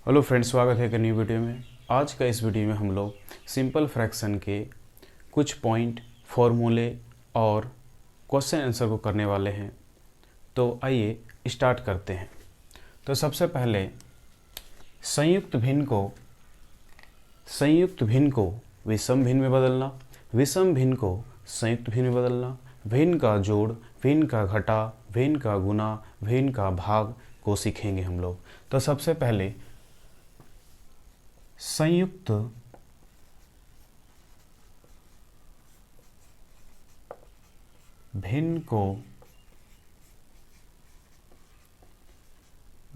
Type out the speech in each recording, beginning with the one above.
Hello friends, स्वागत है एक न्यू वीडियो में। आज का इस वीडियो में हम लोग सिंपल फ्रैक्शन के कुछ पॉइंट, फॉर्मूले और क्वेश्चन आंसर को करने वाले हैं। तो आइए स्टार्ट करते हैं। तो सबसे पहले संयुक्त भिन्न को विषम भिन्न में बदलना, विषम भिन्न को संयुक्त भिन्न में बदलना, भिन्न का जोड़, भिन्न का घटा, भिन्न का गुना, भिन्न का भाग को सीखेंगे हम लोग। तो सबसे पहले संयुक्त भिन्न को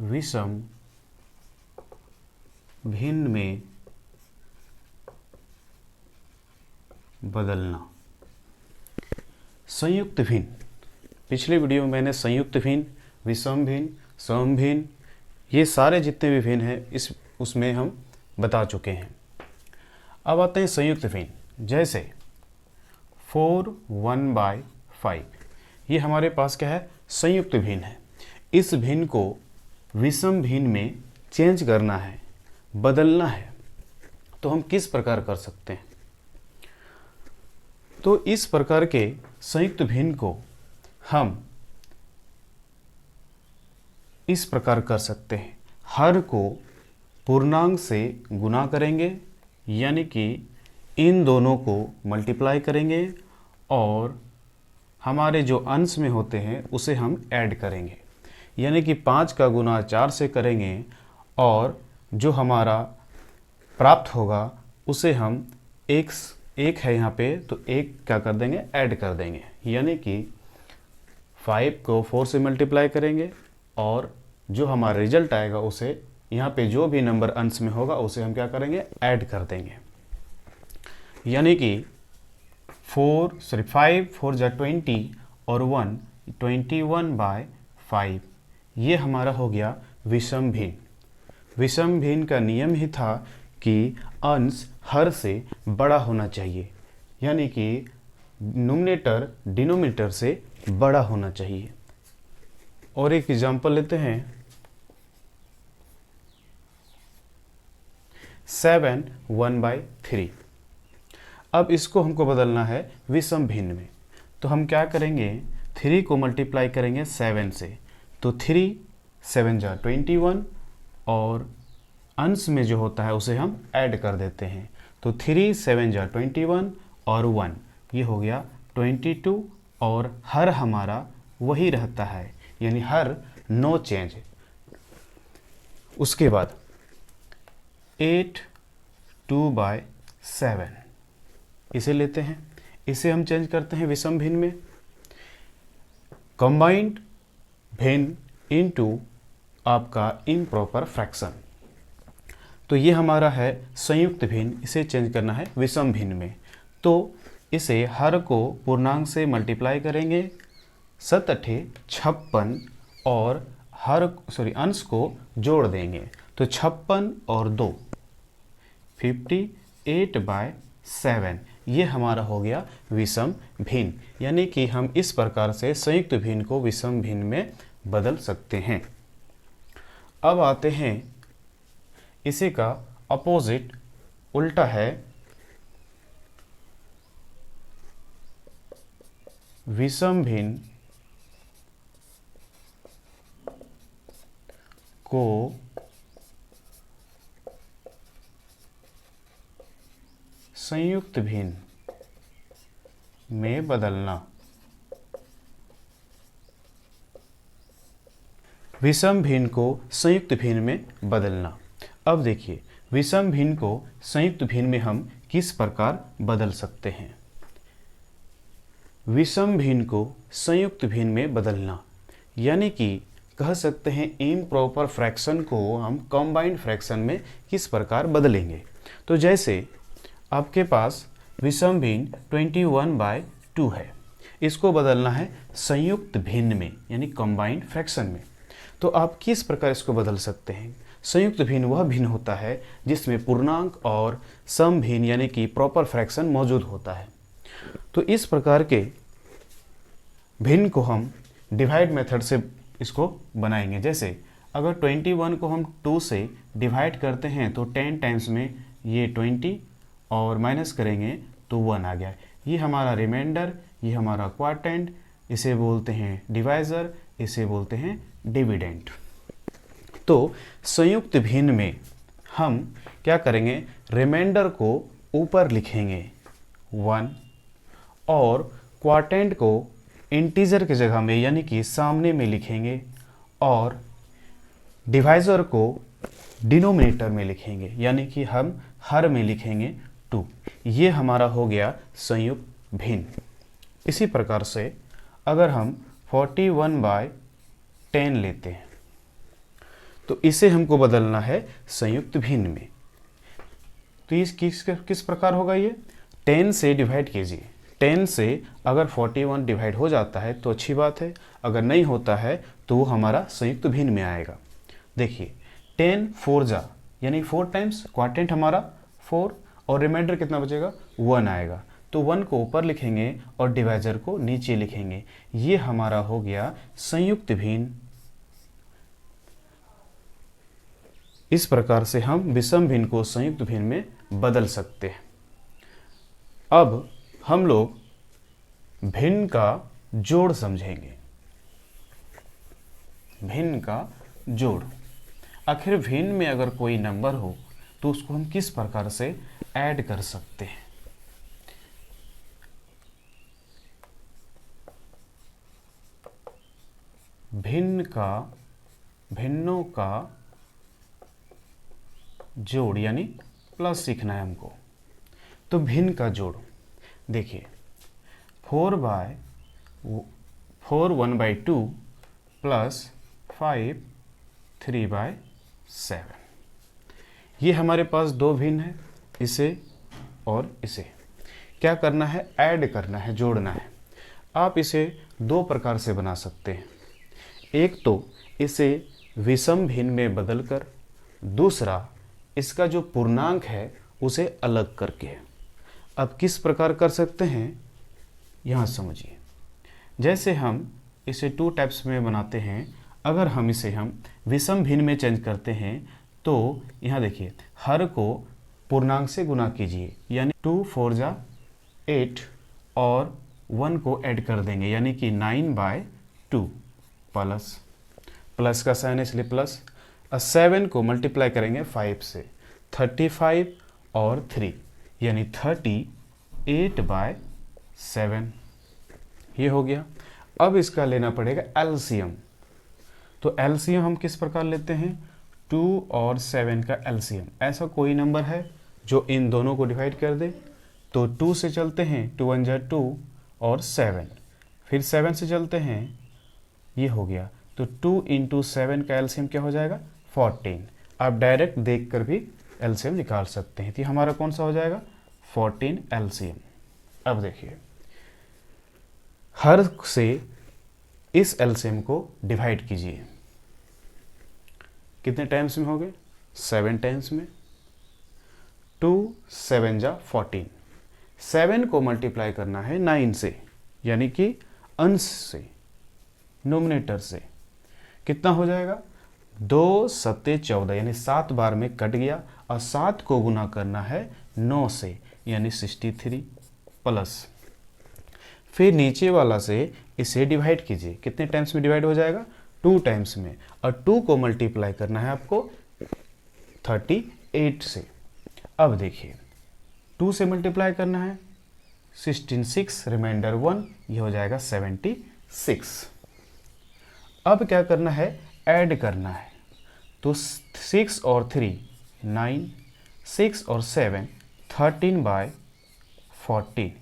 विषम भिन्न में बदलना। संयुक्त भिन्न, पिछले वीडियो में मैंने संयुक्त भिन्न, विषम भिन्न, सम भिन्न, ये सारे जितने भी भिन्न हैं उसमें हम बता चुके हैं। अब आते हैं संयुक्त भिन्न। जैसे 4 1/5, ये हमारे पास क्या है? संयुक्त भिन्न है। इस भिन्न को विषम भिन्न में चेंज करना है, बदलना है। तो हम किस प्रकार कर सकते हैं? तो इस प्रकार के संयुक्त भिन्न को हम इस प्रकार कर सकते हैं। हर को पूर्णांक से गुना करेंगे, यानी कि इन दोनों को मल्टीप्लाई करेंगे और हमारे जो अंश में होते हैं उसे हम ऐड करेंगे, यानी कि 5 का गुना 4 से करेंगे और जो हमारा प्राप्त होगा उसे हम एक है यहाँ पे, तो एक क्या कर देंगे? ऐड कर देंगे, यानी कि 5 को 4 से मल्टीप्लाई करेंगे और जो हमारा रिजल्ट आएगा उसे यहाँ पे जो भी नंबर अंश में होगा उसे हम क्या करेंगे? ऐड कर देंगे। यानी कि 5 4 जा 20 और 1 21/5, ये हमारा हो गया विषम भिन्न। विषम भिन्न का नियम ही था कि अंश हर से बड़ा होना चाहिए, यानी कि न्यूमरेटर डिनोमिनेटर से बड़ा होना चाहिए। और एक एग्जांपल लेते हैं, 7 1/3। अब इसको हमको बदलना है विषम भिन्न में। तो हम क्या करेंगे? 3 को मल्टीप्लाई करेंगे 7 से, तो 3 7 जा 21 और अंश में जो होता है उसे हम ऐड कर देते हैं। तो 3 7 जा 21 और 1, ये हो गया 22 और हर हमारा वही रहता है, यानी हर नो चेंज। उसके बाद 8 2/7, इसे लेते हैं, इसे हम चेंज करते हैं विषम भिन्न में। कंबाइंड भिन्न इनटू आपका इम्प्रॉपर फ्रैक्शन। तो ये हमारा है संयुक्त भिन्न, इसे चेंज करना है विषम भिन्न में। तो इसे हर को पूर्णांक से मल्टीप्लाई करेंगे, 7 8 56 और अंश को जोड़ देंगे। तो 56 और 2 58/7, ये हमारा हो गया विषम भिन्न। यानी कि हम इस प्रकार से संयुक्त भिन्न को विषम भिन्न में बदल सकते हैं। अब आते हैं, इसी का अपोजिट उल्टा है विषम भिन्न को संयुक्त भिन्न में बदलना। विषम भिन्न को संयुक्त भिन्न में बदलना। अब देखिए, विषम भिन्न को संयुक्त भिन्न में हम किस प्रकार बदल सकते हैं? विषम भिन्न को संयुक्त भिन्न में बदलना, यानी कि कह सकते हैं इम्प्रॉपर फ्रैक्शन को हम कंबाइंड फ्रैक्शन में किस प्रकार बदलेंगे। तो जैसे आपके पास विषम भिन्न 21/2 है, इसको बदलना है संयुक्त भिन्न में, यानी कंबाइंड फ्रैक्शन में। तो आप किस प्रकार इसको बदल सकते हैं? संयुक्त भिन्न वह भिन्न होता है जिसमें पूर्णांक और सम भिन्न यानी कि प्रॉपर फ्रैक्शन मौजूद होता है। तो इस प्रकार के भिन्न को हम डिवाइड मेथड से इसको बनाएंगे। जैसे अगर 21 को हम 2 से डिवाइड करते हैं तो 10 टाइम्स में ये 20 और माइनस करेंगे तो 1 आ गया। ये हमारा रिमाइंडर, ये हमारा क्वार्टेंट, इसे बोलते हैं डिवाइज़र, इसे बोलते हैं डिविडेंड। तो संयुक्त भिन्न में हम क्या करेंगे, रिमाइंडर को ऊपर लिखेंगे 1 और क्वार्टेंट को इंटीजर की जगह में यानी कि सामने में लिखेंगे और डिवाइज़र को डिनोमिनेटर में लिखेंगे यानी कि हम हर में लिखेंगे 2। ये हमारा हो गया संयुक्त भिन्न। इसी प्रकार से अगर हम 41/10 लेते हैं तो इसे हमको बदलना है संयुक्त भिन्न में। तो इस किस प्रकार होगा, ये 10 से डिवाइड कीजिए। 10 से अगर 41 डिवाइड हो जाता है तो अच्छी बात है, अगर नहीं होता है तो वो हमारा संयुक्त भिन्न में आएगा। देखिए 10 4 जा यानी 4 टाइम्स, क्वार्टेंट हमारा 4 और रिमाइंडर कितना बचेगा 1 आएगा। तो 1 को ऊपर लिखेंगे और डिवाइजर को नीचे लिखेंगे। ये हमारा हो गया संयुक्त भिन्न। इस प्रकार से हम विषम भिन्न को संयुक्त भिन्न में बदल सकते हैं। अब हम लोग भिन्न का जोड़ समझेंगे। भिन्न का जोड़, आखिर भिन्न में अगर कोई नंबर हो तो उसको हम किस प्रकार से ऐड कर सकते हैं। भिन्नों का जोड़ यानी प्लस सीखना है हमको। तो भिन्न का जोड़ देखिए 4 1/2 प्लस 5 3/7। ये हमारे पास दो भिन्न है, इसे और इसे क्या करना है, ऐड करना है, जोड़ना है। आप इसे दो प्रकार से बना सकते हैं। एक तो इसे विषम भिन्न में बदलकर, दूसरा इसका जो पूर्णांक है उसे अलग करके। अब किस प्रकार कर सकते हैं यहाँ समझिए। जैसे हम इसे 2 टाइप्स में बनाते हैं, अगर हम इसे विषम भिन्न में चेंज करते हैं तो यहाँ देखिए हर को पूर्णांक से गुना कीजिए यानी 2 4 जा 8 और 1 को ऐड कर देंगे यानी कि 9/2 प्लस का साइन है इसलिए प्लस। 7 को मल्टीप्लाई करेंगे 5 से 35 और 3 यानी 38/7 ये हो गया। अब इसका लेना पड़ेगा एलसीएम। तो एलसीएम हम किस प्रकार लेते हैं, 2 और 7 का एलसीएम। ऐसा कोई नंबर है जो इन दोनों को डिवाइड कर दे, तो 2 से चलते हैं 2 1 जा 2 और 7, फिर 7 से चलते हैं, ये हो गया। तो 2 × 7 का एलसीएम क्या हो जाएगा 14। आप डायरेक्ट देखकर भी एलसीएम निकाल सकते हैं। तो हमारा कौन सा हो जाएगा 14 एलसीएम। अब देखिए हर से इस एलसीएम को डिवाइड कीजिए, कितने टाइम्स में हो गए 7 टाइम्स में। 2 7 जा 14, 7 को मल्टीप्लाई करना है 9 से यानी कि अंश से, नोमिनेटर से। कितना हो जाएगा 2 7 14 यानी 7 बार में कट गया और 7 को गुना करना है 9 से यानी 63 प्लस। फिर नीचे वाला से इसे डिवाइड कीजिए, कितने टाइम्स में डिवाइड हो जाएगा 2 टाइम्स में, और 2 को मल्टीप्लाई करना है आपको 38 से। अब देखिए 2 से मल्टीप्लाई करना है 16 6 रिमाइंडर 1 ये हो जाएगा 76। अब क्या करना है ऐड करना है, तो 6 और 3 9, 6 और 7 13/14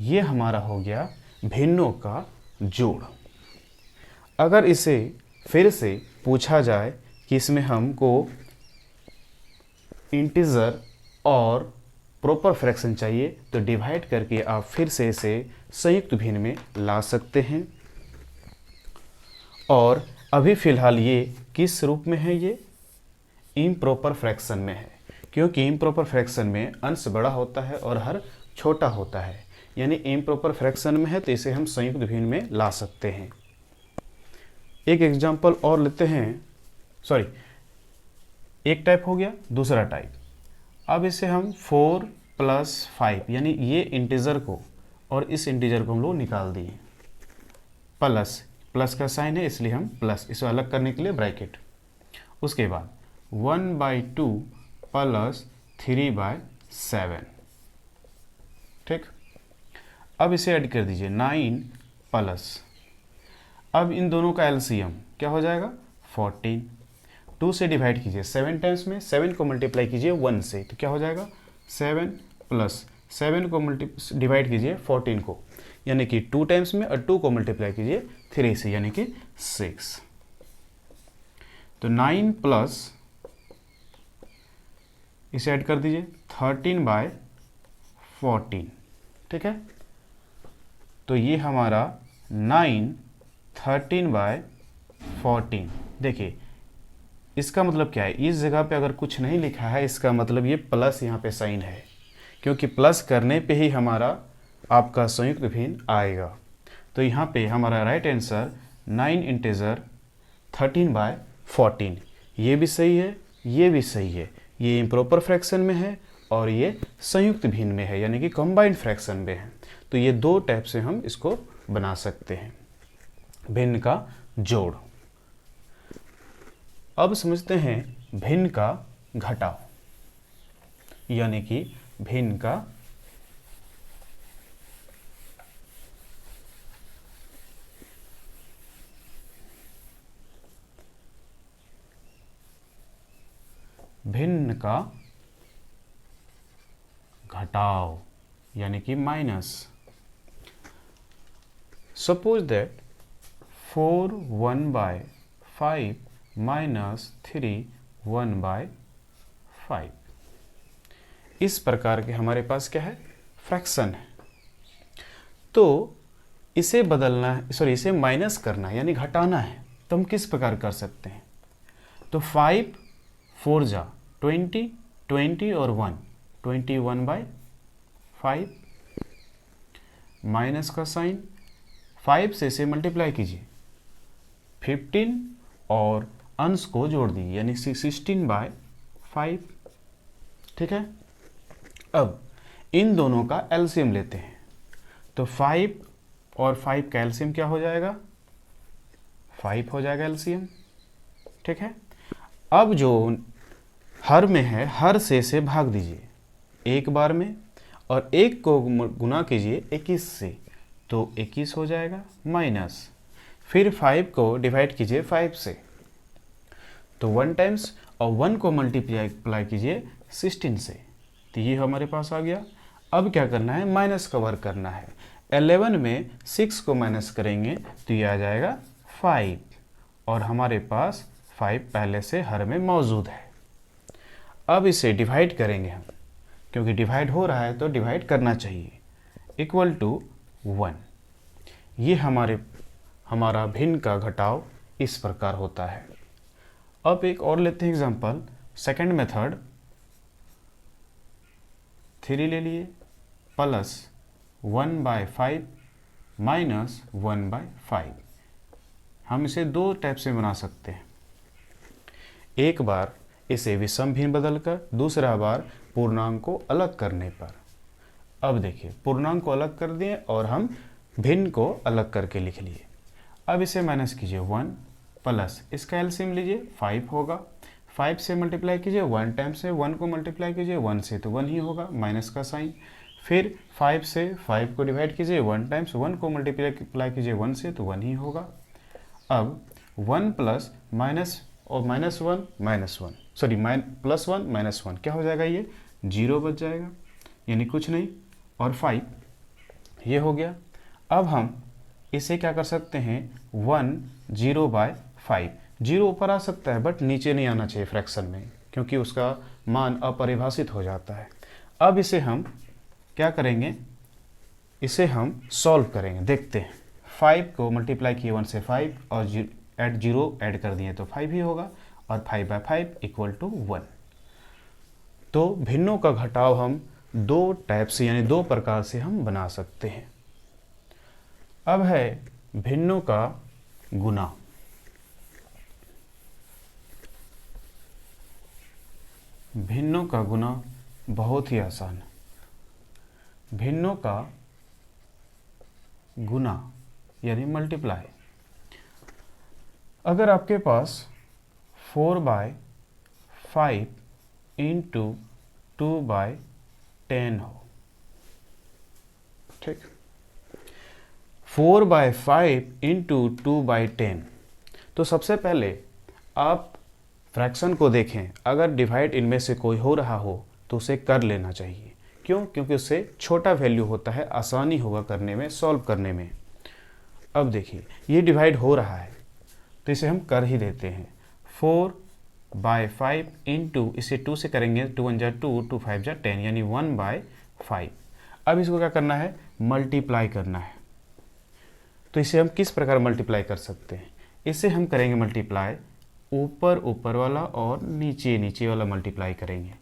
ये हमारा हो गया भिन्नों का जोड़। अगर इसे फिर से पूछा जाए कि इसमें हमको इंटीजर और प्रॉपर फ्रैक्शन चाहिए तो डिवाइड करके आप फिर से इसे संयुक्त भिन्न में ला सकते हैं। और अभी फ़िलहाल ये किस रूप में है, ये इम्प्रॉपर फ्रैक्शन में है, क्योंकि इम्प्रॉपर फ्रैक्शन में अंश बड़ा होता है और हर छोटा होता है, यानी इम्प्रॉपर फ्रैक्शन में है तो इसे हम संयुक्त भिन्न में ला सकते हैं। एक एग्जाम्पल और लेते हैं। सॉरी, एक टाइप हो गया, दूसरा टाइप। अब इसे हम 4 + 5 यानी ये इंटीजर को और इस इंटीजर को हम लोग निकाल दिए। प्लस, प्लस का साइन है इसलिए हम प्लस, इसे अलग करने के लिए ब्रैकेट। उसके बाद 1/2 + 3/7, ठीक। अब इसे ऐड कर दीजिए 9 प्लस, अब इन दोनों का एलसीएम क्या हो जाएगा 14। 2 से डिवाइड कीजिए 7 टाइम्स में, 7 को मल्टीप्लाई कीजिए 1 से तो क्या हो जाएगा 7 प्लस 7 को डिवाइड कीजिए 14 को यानी कि 2 टाइम्स में, और 2 को मल्टीप्लाई कीजिए 3 से यानी कि 6। तो 9 प्लस, इसे ऐड कर दीजिए 13/14, ठीक है। तो ये हमारा 9 13/14। देखिए इसका मतलब क्या है, इस जगह पे अगर कुछ नहीं लिखा है इसका मतलब ये प्लस यहाँ पे साइन है, क्योंकि प्लस करने पे ही हमारा आपका संयुक्त भिन्न आएगा। तो यहाँ पे हमारा राइट आंसर 9 इंटीजर 13/14, ये भी सही है, ये भी सही है। ये इम्प्रॉपर फ्रैक्शन में है और ये संयुक्त भिन्न में है यानी कि कंबाइंड फ्रैक्शन में है। तो ये दो टाइप से हम इसको बना सकते हैं, भिन्न का जोड़। अब समझते हैं भिन्न का घटाव यानी कि भिन्न का घटाव यानी कि माइनस। Suppose that 4 1/5 minus 3 1/5। इस प्रकार के हमारे पास क्या है, फ्रैक्शन है। तो इसे बदलना है, सॉरी इसे माइनस करना है यानी घटाना है, तो हम किस प्रकार कर सकते हैं। तो 5 4 जा 20, 20 और 1 21/5, माइनस का साइन, 5 से इसे मल्टीप्लाई कीजिए 15 और अंश को जोड़ दीजिए यानी 16/5, ठीक है। अब इन दोनों का एलसीएम लेते हैं, तो 5 और 5 का एलसीएम क्या हो जाएगा 5 हो जाएगा एलसीएम, ठीक है। अब जो हर में है, हर से इसे भाग दीजिए एक बार में और एक को गुना कीजिए 21 से, तो 21 हो जाएगा, माइनस फिर 5 को डिवाइड कीजिए 5 से, तो 1 टाइम्स और 1 को मल्टीप्लाई कीजिए 16 से, तो ये हमारे पास आ गया। अब क्या करना है, माइनस का वर्क करना है। 11 में 6 को माइनस करेंगे तो ये आ जाएगा 5 और हमारे पास 5 पहले से हर में मौजूद है। अब इसे डिवाइड करेंगे हम, क्योंकि डिवाइड हो रहा है तो डिवाइड करना चाहिए, इक्वल टू 1। ये हमारा भिन्न का घटाव इस प्रकार होता है। अब एक और लेते हैं एग्जांपल, सेकंड मेथड, 3 ले लिए प्लस 1/5 माइनस 1/5। हम इसे दो टाइप से बना सकते हैं, एक बार इसे विषम भिन्न बदलकर, दूसरा बार पूर्णांक को अलग करने पर। अब देखिए पूर्णांक को अलग कर दिए और हम भिन्न को अलग करके लिख लिए। अब इसे माइनस कीजिए 1 प्लस इसका एलसीएम लीजिए 5 होगा, 5 से मल्टीप्लाई कीजिए 1 टाइम से, 1 को मल्टीप्लाई कीजिए 1 से तो 1 ही होगा, माइनस का साइन। फिर 5 से 5 को डिवाइड कीजिए 1 टाइम्स, 1 को मल्टीप्लाई कीजिए 1 से तो 1 ही होगा। अब 1 प्लस माइनस और -1 -1, सॉरी +1 -1 क्या हो जाएगा, ये 0 बच जाएगा यानी कुछ नहीं, और 5 ये हो गया। अब हम इसे क्या कर सकते हैं, 1 0/5, 0 ऊपर आ सकता है बट नीचे नहीं आना चाहिए फ्रैक्शन में, क्योंकि उसका मान अपरिभाषित हो जाता है। अब इसे हम क्या करेंगे, इसे हम सॉल्व करेंगे, देखते हैं। 5 को मल्टीप्लाई किए 1 से 5 और 0 ऐड कर दिए तो 5 ही होगा, और 5/5 इक्वल टू 1। तो भिन्नों का घटाव हम दो टाइप से यानी दो प्रकार से हम बना सकते हैं। अब है भिन्नों का गुना। भिन्नों का गुना बहुत ही आसान है। भिन्नों का गुना यानी मल्टीप्लाई। अगर आपके पास 4/5 इंटू 2/10 हो, ठीक, 4/5 इंटू 2/10, तो सबसे पहले आप फ्रैक्शन को देखें। अगर डिवाइड इनमें से कोई हो रहा हो तो उसे कर लेना चाहिए। क्यों? क्योंकि उससे छोटा वैल्यू होता है, आसानी होगा करने में, सॉल्व करने में। अब देखिए ये डिवाइड हो रहा है तो इसे हम कर ही देते हैं। 4/5 इंटू, इसे 2 से करेंगे, 2 1 जा 2, 2 5 जा 10, यानी 1/5। अब इसको क्या करना है? मल्टीप्लाई करना है। तो इसे हम किस प्रकार मल्टीप्लाई कर सकते हैं? इसे हम करेंगे मल्टीप्लाई, ऊपर ऊपर वाला और नीचे नीचे वाला मल्टीप्लाई करेंगे,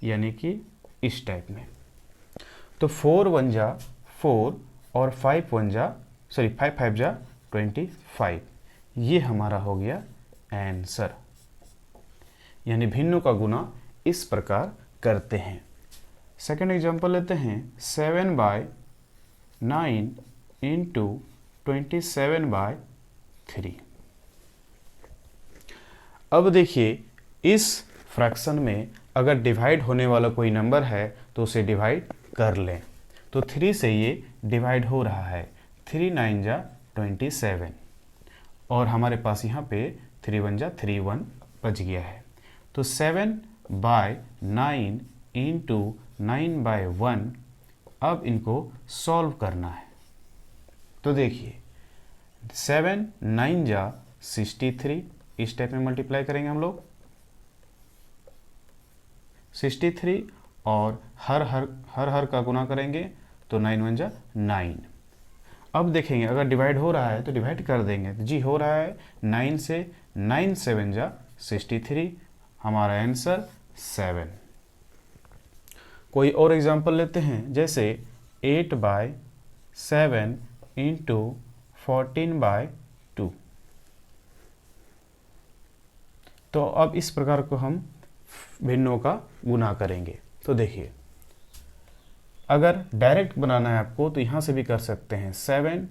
यानी कि इस टाइप में। तो 4 1 जा 4 और 5 5 जा 25। ये हमारा हो गया आंसर। यानी भिन्नों का गुना इस प्रकार करते हैं। सेकेंड एग्जांपल लेते हैं। 7/9 इंटू 27/3। अब देखिए इस फ्रैक्शन में अगर डिवाइड होने वाला कोई नंबर है तो उसे डिवाइड कर लें। तो 3 से ये डिवाइड हो रहा है। 3 9 जा 27 और हमारे पास यहाँ पे 3 1 जा 3 1 बच गया है। तो 7/9 इंटू 9/1, अब इनको सॉल्व करना है। तो देखिए 7 9 जा 63, इस टाइप में मल्टीप्लाई करेंगे हम लोग 63 और हर का गुना करेंगे तो 9 1 जा 9। अब देखेंगे अगर डिवाइड हो रहा है तो डिवाइड कर देंगे। तो जी हो रहा है 9 से, 9 7 जा 63, हमारा आंसर 7। कोई और एग्जांपल लेते हैं, जैसे 8/7 इंटू 14/2। तो अब इस प्रकार को हम भिन्नों का गुना करेंगे। तो देखिए अगर डायरेक्ट बनाना है आपको तो यहाँ से भी कर सकते हैं। 7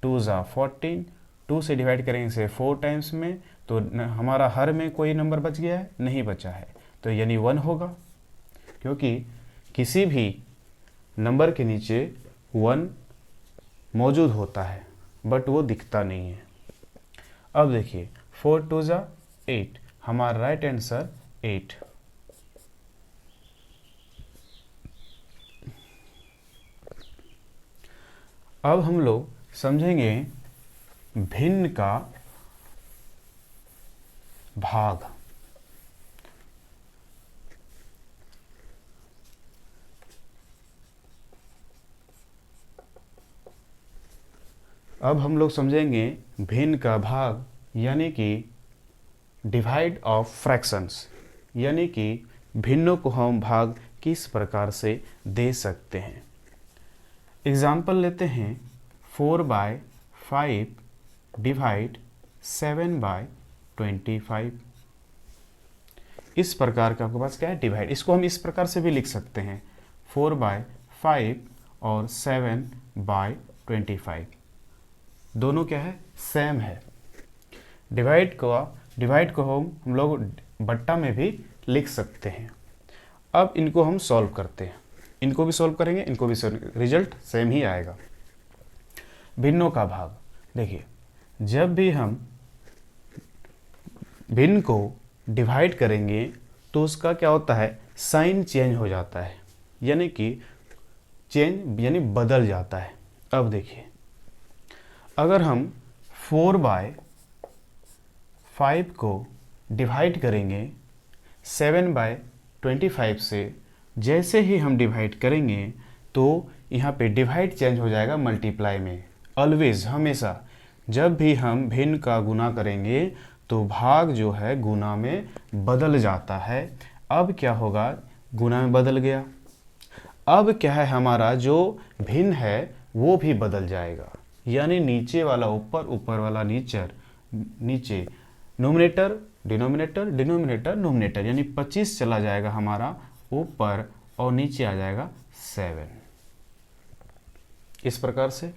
2 जा 14, 2 से डिवाइड करेंगे इसे 4 टाइम्स में, तो हमारा हर में कोई नंबर बच गया है? नहीं बचा है, तो यानी 1 होगा। क्योंकि किसी भी नंबर के नीचे 1 मौजूद होता है बट वो दिखता नहीं है। अब देखिए 4 2 जा 8, हमारा राइट आंसर 8। अब हम लोग समझेंगे भिन्न का भाग। अब हम लोग समझेंगे भिन्न का भाग, यानी कि डिवाइड ऑफ फ्रैक्शंस, यानी कि भिन्नों को हम भाग किस प्रकार से दे सकते हैं। एग्जाम्पल लेते हैं। 4/5 डिवाइड 7/25। इस प्रकार का आपके पास क्या है? डिवाइड। इसको हम इस प्रकार से भी लिख सकते हैं, 4/5 और 7/25 दोनों क्या है? सेम है। डिवाइड को हम लोग बट्टा में भी लिख सकते हैं। अब इनको हम सॉल्व करते हैं, इनको भी सॉल्व करेंगे, इनको भी रिजल्ट सेम ही आएगा। भिन्नों का भाग, देखिए जब भी हम भिन्न को डिवाइड करेंगे तो उसका क्या होता है? साइन चेंज हो जाता है, यानी कि चेंज यानी बदल जाता है। अब देखिए अगर हम 4/5 को डिवाइड करेंगे 7/25 से, जैसे ही हम डिवाइड करेंगे तो यहाँ पे डिवाइड चेंज हो जाएगा मल्टीप्लाई में। ऑलवेज, हमेशा जब भी हम भिन्न का गुना करेंगे तो भाग जो है गुना में बदल जाता है। अब क्या होगा? गुना में बदल गया। अब क्या है? हमारा जो भिन्न है वो भी बदल जाएगा, यानी नीचे वाला ऊपर, ऊपर वाला नीचे, नोमिनेटर डिनोमिनेटर डिनोमिनेटर नोमिनेटर, यानी 25 चला जाएगा हमारा ऊपर और नीचे आ जाएगा 7। इस प्रकार से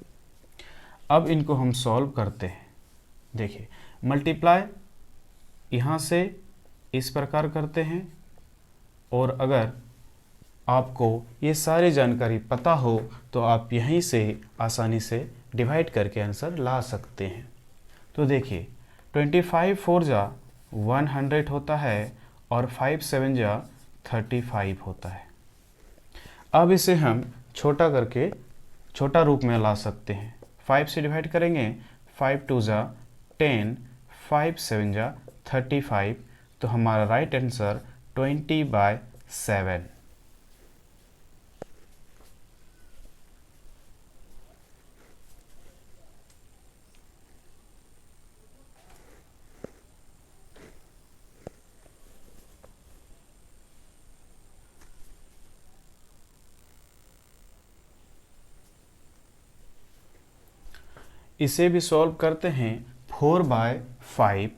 अब इनको हम सॉल्व करते हैं। देखिए मल्टीप्लाई यहाँ से इस प्रकार करते हैं, और अगर आपको ये सारी जानकारी पता हो तो आप यहीं से आसानी से डिवाइड करके आंसर ला सकते हैं। तो देखिए 25 4 जा 100 होता है और 5 7 जा 35 होता है। अब इसे हम छोटा करके छोटा रूप में ला सकते हैं। 5 से डिवाइड करेंगे, 5 2 जा 10, 5 7 जा 35, तो हमारा राइट आंसर 20/7। इसे भी सॉल्व करते हैं। 4/5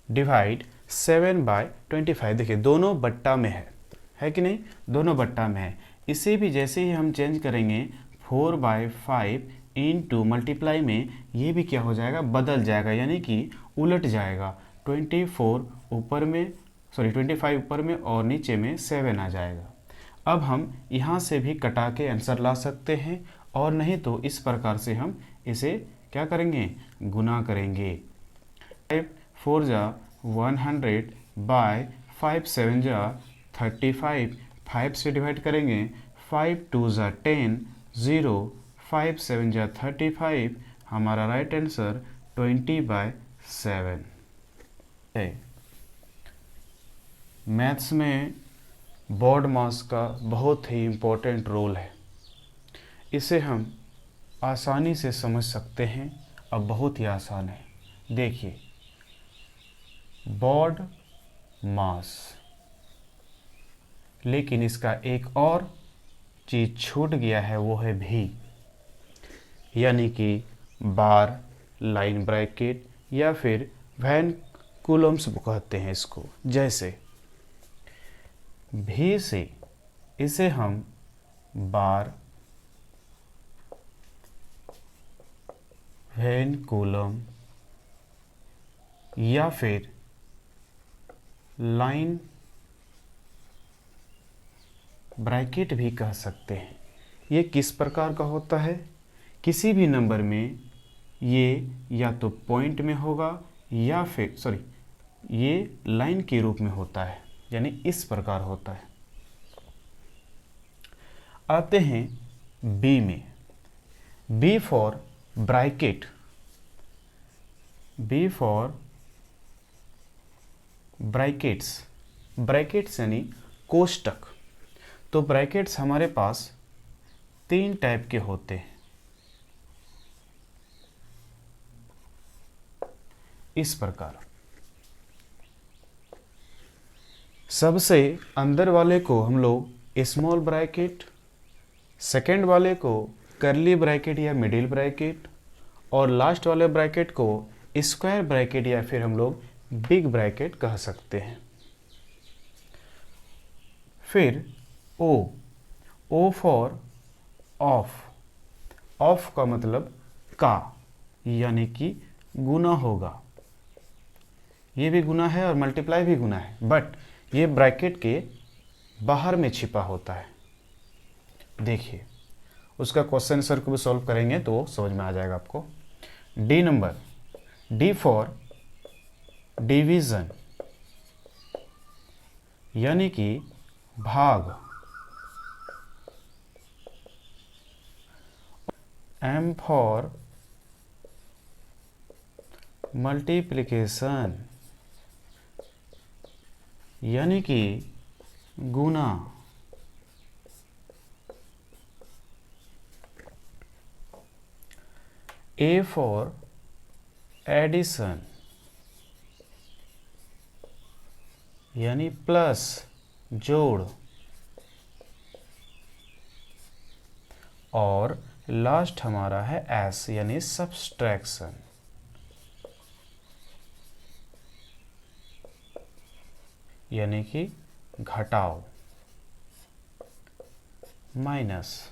डिवाइड 7/25। देखिए दोनों बट्टा में है कि नहीं, दोनों बट्टा में है। इसे भी जैसे ही हम चेंज करेंगे 4/5 इंटू मल्टीप्लाई में, ये भी क्या हो जाएगा, बदल जाएगा, यानी कि उलट जाएगा। 24 ऊपर में, सॉरी 25 ऊपर में और नीचे में 7 आ जाएगा। अब हम यहाँ से भी कटा के आंसर ला सकते हैं, और नहीं तो इस प्रकार से हम इसे क्या करेंगे, गुना करेंगे। 5 4 जा 100 बाय 5 7 जा 35, 5 से डिवाइड करेंगे, 5 2 जा 10, 0, 5 7 जा 35, हमारा राइट आंसर 20/7 है। मैथ्स में बोर्ड मास का बहुत ही इम्पोर्टेंट रोल है। इसे हम आसानी से समझ सकते हैं, अब बहुत ही आसान है। देखिए बोर्ड मास, लेकिन इसका एक और चीज़ छूट गया है, वो है भी, यानी कि बार, लाइन ब्रैकेट या फिर वैन कूलम्स कहते हैं इसको। जैसे भी से इसे हम बार, वैन कूलम या फिर लाइन ब्रैकेट भी कह सकते हैं। ये किस प्रकार का होता है, किसी भी नंबर में ये या तो पॉइंट में होगा या फिर ये लाइन के रूप में होता है, यानी इस प्रकार होता है। आते हैं बी में। B for bracket, b for brackets, brackets यानी कोष्टक। तो ब्रैकेट्स हमारे पास 3 टाइप के होते हैं, इस प्रकार। सबसे अंदर वाले को हम लोग स्मॉल ब्रैकेट, सेकेंड वाले को कर्ली ब्रैकेट या मिडिल ब्रैकेट, और लास्ट वाले ब्रैकेट को स्क्वायर ब्रैकेट या फिर हम लोग बिग ब्रैकेट कह सकते हैं। फिर ओ फॉर ऑफ, ऑफ का मतलब का, यानी कि गुना होगा। ये भी गुना है और मल्टीप्लाई भी गुना है, बट ये ब्रैकेट के बाहर में छिपा होता है। देखिए उसका क्वेश्चन आंसर को भी सॉल्व करेंगे तो समझ में आ जाएगा आपको। D number, D for division, यानी कि भाग। एम फॉर मल्टीप्लिकेशन, यानी कि गुना। ए फॉर एडिशन, यानी प्लस, जोड़। और लास्ट हमारा है एस, यानी सब्सट्रैक्शन। यानी कि घटाओ, माइनस।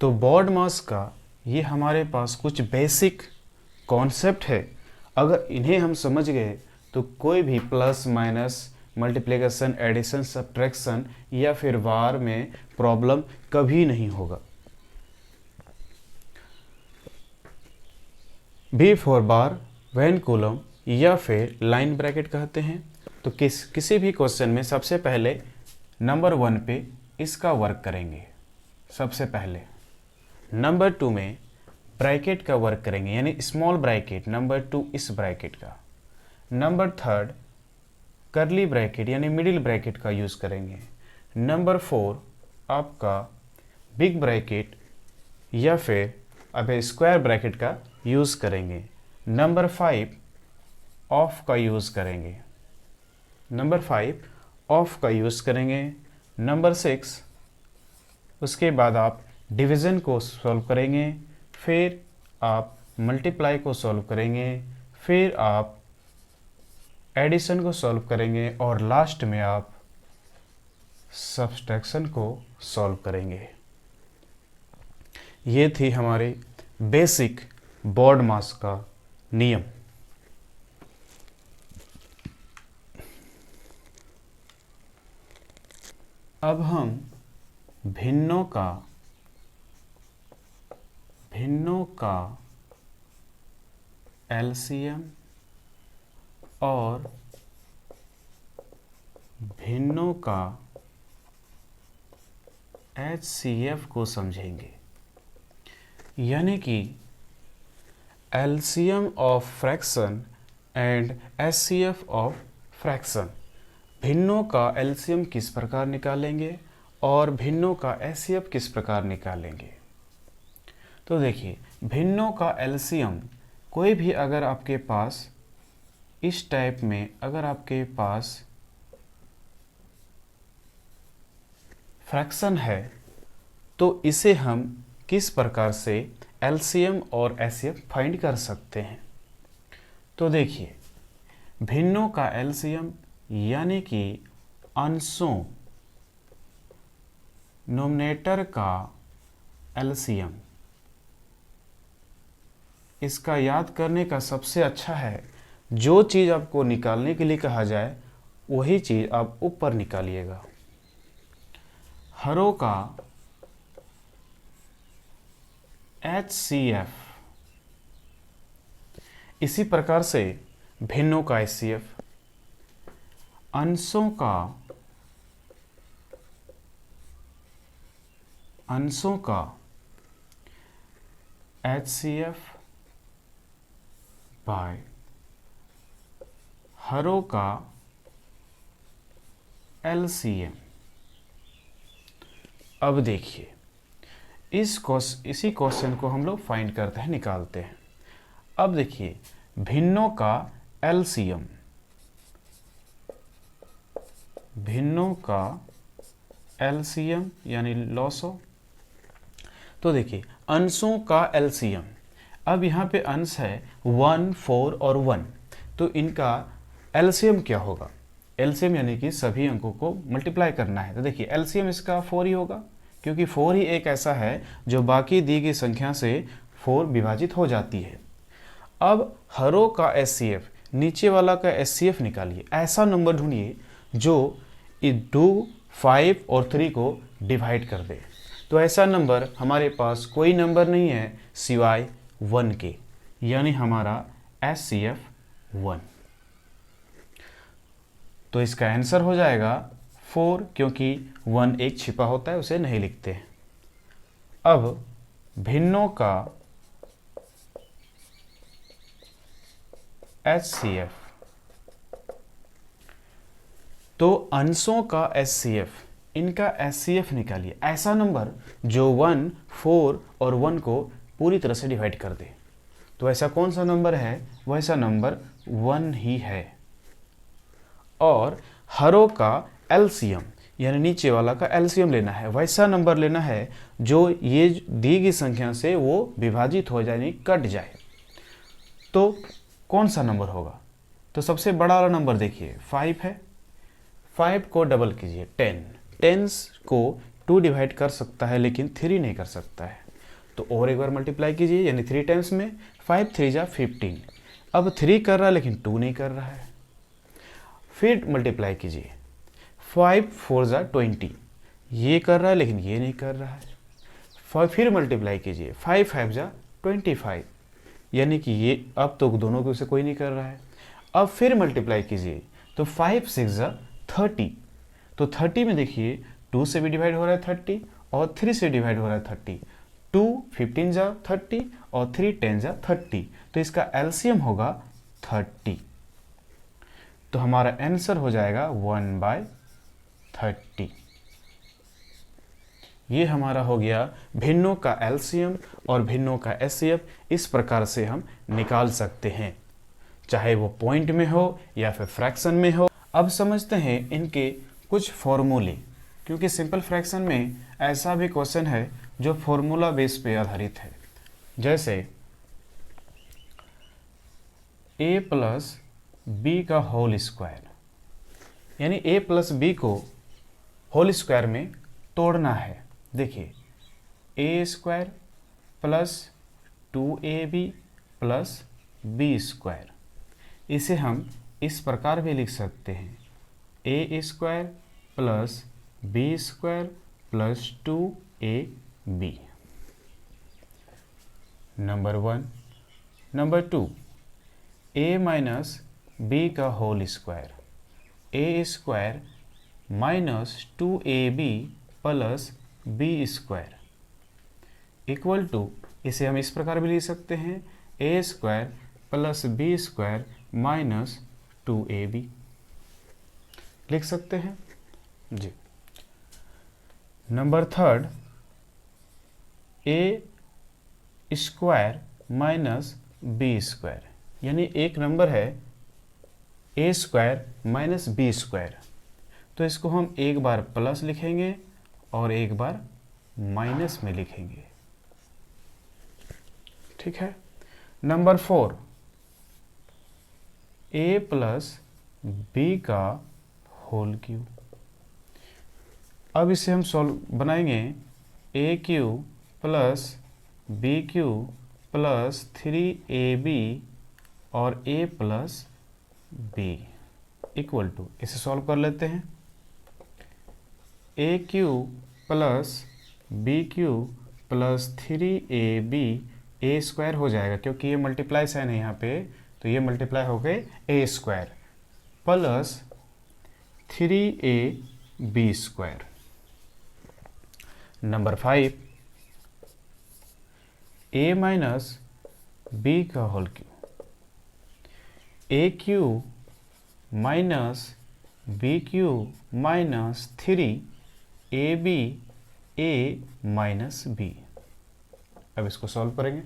तो बॉड मास का ये हमारे पास कुछ बेसिक कॉन्सेप्ट है। अगर इन्हें हम समझ गए तो कोई भी plus minus, multiplication, addition, subtraction या फिर वार में प्रॉब्लम कभी नहीं होगा। B for bar, vinculum या फिर लाइन ब्रैकेट कहते हैं। तो किसी भी क्वेश्चन में सबसे पहले नंबर 1 पे इसका वर्क करेंगे सबसे पहले। नंबर 2 में ब्रैकेट का वर्क करेंगे, यानी स्मॉल ब्रैकेट, नंबर 2 इस ब्रैकेट का। नंबर 3 करली ब्रैकेट यानी मिडिल ब्रैकेट का यूज़ करेंगे। नंबर 4 आपका बिग ब्रैकेट या फिर अब स्क्वायर ब्रैकेट का यूज़ करेंगे। नंबर 5 ऑफ का यूज़ करेंगे। नंबर 5 ऑफ का यूज़ करेंगे। नंबर 6 उसके बाद आप डिवीज़न को सॉल्व करेंगे, फिर आप मल्टीप्लाई को सॉल्व करेंगे, फिर आप एडिशन को सॉल्व करेंगे और लास्ट में आप सब्सट्रैक्शन को सॉल्व करेंगे। ये थी हमारे बेसिक बॉड मास का नियम। अब हम भिन्नों का एलसीएम और भिन्नों का एचसीएफ को समझेंगे। यानी कि LCM of fraction and HCF of fraction. भिन्नों का एलसीएम किस प्रकार निकालेंगे और भिन्नों का एचसीएफ किस प्रकार निकालेंगे। तो देखिए, भिन्नों का एलसीएम कोई भी अगर आपके पास इस टाइप में अगर आपके पास फ्रैक्शन है तो इसे हम किस प्रकार से एलसीएम और एचसीएफ फाइंड कर सकते हैं। तो देखिए, भिन्नों का एलसीएम यानी कि अंशों, नोमिनेटर का एलसीएम, इसका याद करने का सबसे अच्छा है, जो चीज़ आपको निकालने के लिए कहा जाए वही चीज़ आप ऊपर निकालिएगा। हरों का HCF, इसी प्रकार से भिन्नों का HCF, अंशों का HCF बाय हरों का LCM। अब देखिए, इसी क्वेश्चन को हम लोग फाइंड करते हैं, निकालते हैं। अब देखिए, भिन्नों का LCM, भिन्नों का LCM यानी लॉसो। तो देखिए, अंशों का LCM, अब यहाँ पे अंश है 1, 4 और 1, तो इनका LCM क्या होगा। LCM यानी कि सभी अंकों को मल्टीप्लाई करना है। तो देखिए, LCM इसका 4 ही होगा, क्योंकि 4 ही एक ऐसा है जो बाकी दी गई संख्या से 4 विभाजित हो जाती है। अब हरों का HCF, नीचे वाला का HCF निकालिए। ऐसा नंबर ढूंढिए जो 2, 5 और 3 को डिवाइड कर दे। तो ऐसा नंबर हमारे पास कोई नंबर नहीं है सिवाय 1 के, यानी हमारा HCF 1। तो इसका आंसर हो जाएगा 4, क्योंकि 1 एक छिपा होता है, उसे नहीं लिखते हैं। अब भिन्नों का HCF, तो अंशों का HCF, इनका HCF निकालिए। ऐसा नंबर जो 1, 4 और 1 को पूरी तरह से डिवाइड कर दे। तो ऐसा कौन सा नंबर है, वैसा नंबर 1 ही है। और हरों का LCM यानी नीचे वाला का LCM लेना है, वैसा नंबर लेना है जो ये दी गई संख्या से वो विभाजित हो जाए, यानी कट जाए। तो कौन सा नंबर होगा, तो सबसे बड़ा वाला नंबर देखिए 5 है, 5 को डबल कीजिए 10, 10 को 2 डिवाइड कर सकता है लेकिन 3 नहीं कर सकता है, तो और एक बार मल्टीप्लाई कीजिए यानी 3 टाइम्स में 5 3 जा 15। अब 3 कर रहा है लेकिन 2 नहीं कर रहा है, फिर मल्टीप्लाई कीजिए 5 4 जा 20, ये कर रहा है लेकिन ये नहीं कर रहा है। फिर मल्टीप्लाई कीजिए 5 5 जा 25, यानी कि ये अब तो दोनों को से कोई नहीं कर रहा है। अब फिर मल्टीप्लाई कीजिए तो 5 6 जा 30, तो 30 में देखिए 2 से भी डिवाइड हो रहा है 30 और 3 से डिवाइड हो रहा है 30, 2 15 जा 30 और 3 10 जा 30, तो इसका एलसीएम होगा 30। तो हमारा आंसर हो जाएगा 1/30। ये हमारा हो गया भिन्नों का एलसीएम और भिन्नों का एचसीएफ। इस प्रकार से हम निकाल सकते हैं, चाहे वो पॉइंट में हो या फिर फ्रैक्शन में हो। अब समझते हैं इनके कुछ फॉर्मूले, क्योंकि सिंपल फ्रैक्शन में ऐसा भी क्वेश्चन है जो फॉर्मूला बेस पे आधारित है। जैसे a प्लस बी का होल स्क्वायर, यानी a प्लस बी को होल स्क्वायर में तोड़ना है। देखिए a square plus 2ab plus b square, इसे हम इस प्रकार भी लिख सकते हैं a square plus b square plus 2ab। Number 1। Number 2, a minus b का whole square, a square minus 2ab plus b square equal to, इसे हम इस प्रकार भी लिख सकते हैं a square plus b square minus 2ab, लिख सकते हैं जी। Number 3, a square minus b square, यानी एक नंबर है a square minus b square, तो इसको हम एक बार प्लस लिखेंगे और एक बार माइनस में लिखेंगे, ठीक है। नंबर 4, a प्लस बी का होल क्यूब। अब इसे हम सॉल्व बनाएंगे, a cube plus b cube plus 3ab और a plus b equal to, इसे सॉल्व कर लेते हैं। a cube plus b cube plus 3ab, a square हो जाएगा क्योंकि ये मल्टीप्लाई साइन है यहाँ पे, तो ये मल्टीप्लाई हो गए a square plus 3ab square. Number 5, a minus b का whole cube, a cube minus b cube minus 3ab a minus b. अब इसको सॉल्व करेंगे,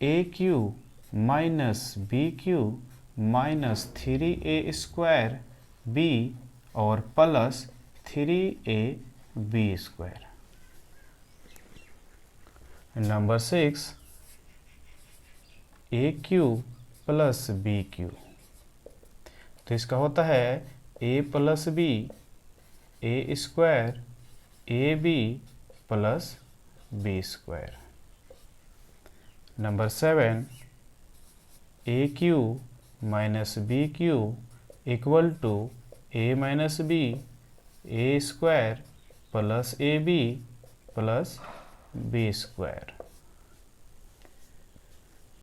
a cube minus b cube minus 3a square b और plus 3ab square. Number 6, a cube plus b cube, तो इसका होता है a plus b, a square ab plus b square. Number 7, a cube minus b cube equal to a minus b, a square plus ab plus b square.